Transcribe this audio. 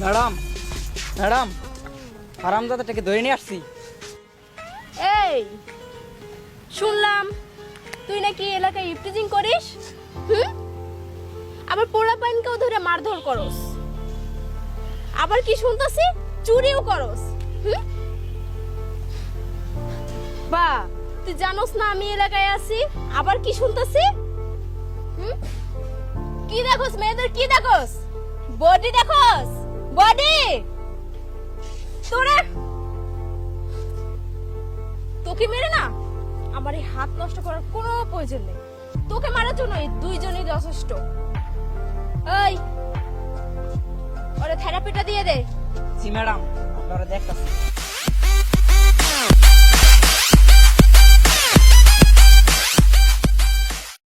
Madam madam হারামজাদাটাকে ধরে নিয়ে আসছি। এই শুনলাম তুই নাকি এলাকায় ইফটিজিং করিস, আবার পোড়া পাইনকেও ধরে মারধর করস, আবার কি শুনতাছি চুরিও করস। বা তুই জানোস না আমি এলাকায় আছি, আবার কি শুনতাছি? কি দেখোস মেয়েদের, কি দেখোস? বডি দেখোস? বডি তোরে তোকে মেরে না আমার এই হাত নষ্ট করার কোনো প্রয়োজন নেই। তোকে মারার জন্য এই দুইজনই যথেষ্ট। এই ওরে থেরাপিটা দিয়ে দে। জি ম্যাডাম, আপনারা দেখতেছি।